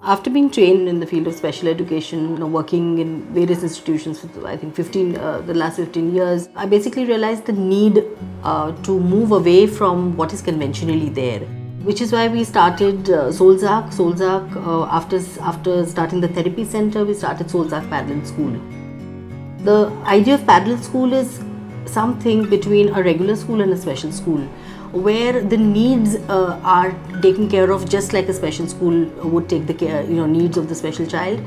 After being trained in the field of special education, working in various institutions for I think the last 15 years, I basically realized the need to move away from what is conventionally there. Which is why we started Solzak. After starting the therapy center, we started Solzak Parallel School. The idea of parallel school is something between a regular school and a special school, where the needs are taken care of just like a special school would take the care, needs of the special child,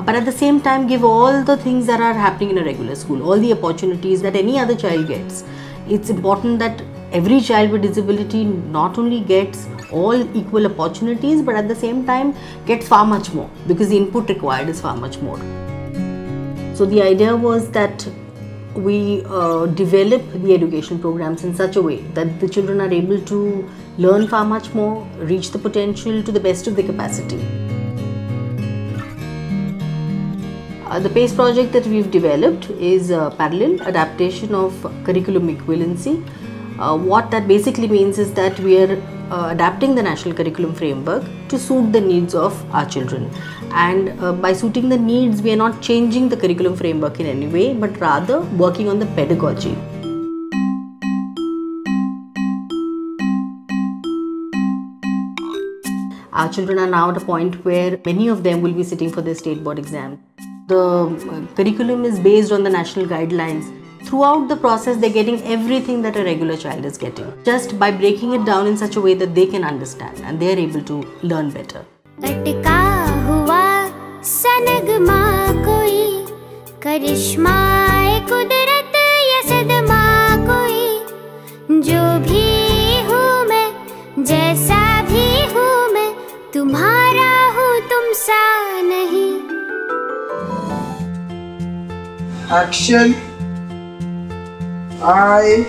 but at the same time give all the things that are happening in a regular school, all the opportunities that any other child gets. It's important that every child with disability not only gets all equal opportunities, but at the same time gets far much more, because the input required is far much more. So the idea was that we develop the education programs in such a way that the children are able to learn far much more, reach the potential to the best of their capacity. The PACE project that we've developed is a parallel adaptation of curriculum equivalency. What that basically means is that we are adapting the national curriculum framework to suit the needs of our children. And by suiting the needs, we are not changing the curriculum framework in any way, but rather working on the pedagogy. Our children are now at a point where many of them will be sitting for their state board exam. The curriculum is based on the national guidelines. Throughout the process, they're getting everything that a regular child is getting, just by breaking it down in such a way that they can understand and they're able to learn better. Action. I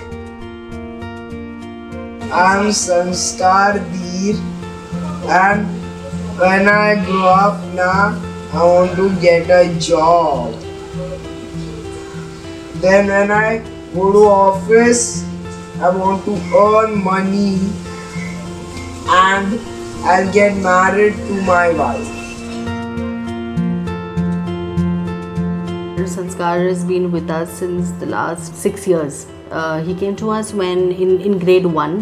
am Sanskar Dheer, and when I grow up now, I want to get a job. Then when I go to office, I want to earn money and I'll get married to my wife. Sanskar has been with us since the last 6 years. He came to us when in grade 1.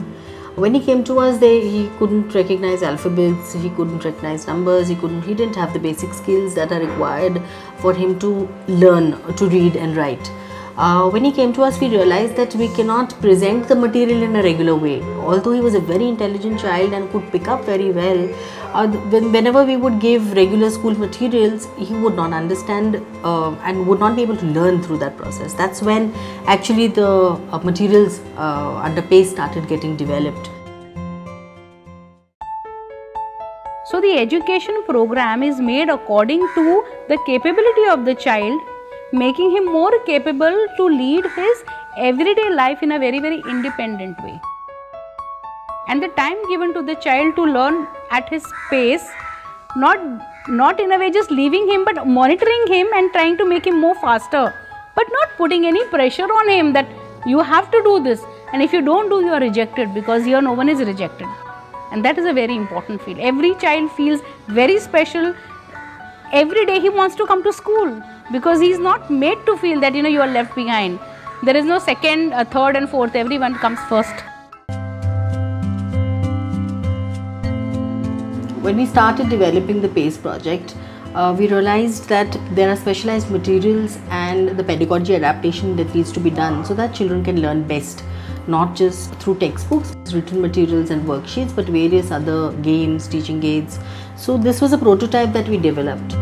When he came to us, he couldn't recognize alphabets, he couldn't recognize numbers, he didn't have the basic skills that are required for him to learn to read and write. When he came to us, we realized that we cannot present the material in a regular way. Although he was a very intelligent child and could pick up very well, whenever we would give regular school materials, he would not understand and would not be able to learn through that process. That's when actually the materials under PACE started getting developed. So the education program is made according to the capability of the child, making him more capable to lead his everyday life in a very, very independent way. And the time given to the child to learn at his pace, not in a way just leaving him, but monitoring him and trying to make him more faster, but not putting any pressure on him that you have to do this, and if you don't do, you are rejected, because here no one is rejected. And that is a very important feel. Every child feels very special. Every day he wants to come to school, because he is not made to feel that you are left behind. There is no second, third and fourth, everyone comes first. When we started developing the PACE project, we realized that there are specialized materials and the pedagogy adaptation that needs to be done so that children can learn best, not just through textbooks, written materials and worksheets, but various other games, teaching aids. So this was a prototype that we developed.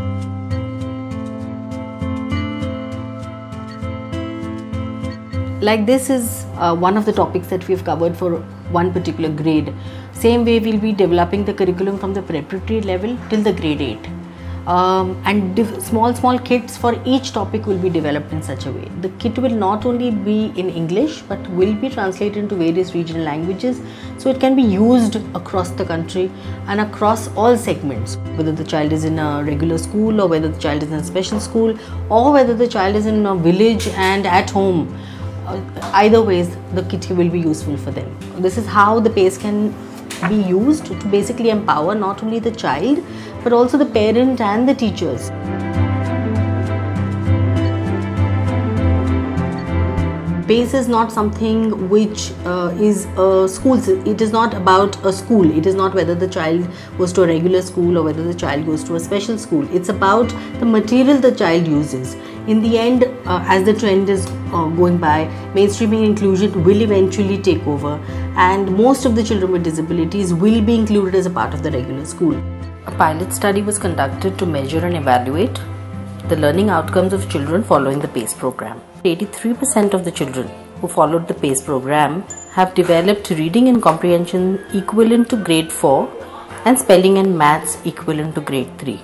Like this is one of the topics that we've covered for one particular grade. Same way we'll be developing the curriculum from the preparatory level till the grade 8. and small kits for each topic will be developed in such a way. The kit will not only be in English but will be translated into various regional languages, so it can be used across the country and across all segments, whether the child is in a regular school or whether the child is in a special school or whether the child is in a village and at home. Either ways the kit will be useful for them. This is how the PACE can be used to basically empower not only the child but also the parent and the teachers. PACE is not something which is a school. It is not about a school. It is not whether the child goes to a regular school or whether the child goes to a special school. It's about the material the child uses. In the end, as the trend is going by, mainstreaming inclusion will eventually take over, and most of the children with disabilities will be included as a part of the regular school. A pilot study was conducted to measure and evaluate the learning outcomes of children following the PACE program. 83% of the children who followed the PACE program have developed reading and comprehension equivalent to grade 4 and spelling and maths equivalent to grade 3.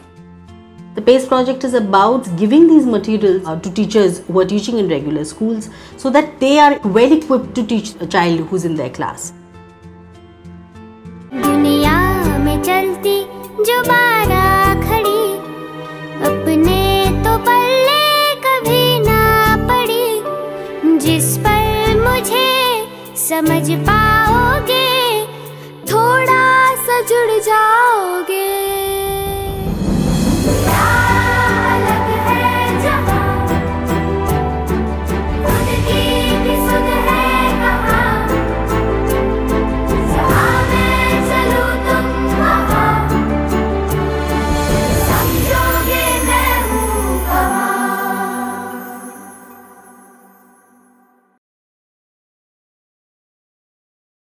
The PACE project is about giving these materials to teachers who are teaching in regular schools so that they are well equipped to teach a child who's in their class. दुनिया में चलती जो बारा खड़ी अपने तो पल्ले कभी ना पड़ी, जिस पर मुझे समझ पाओगे थोड़ा सा जुड़ जाओगे.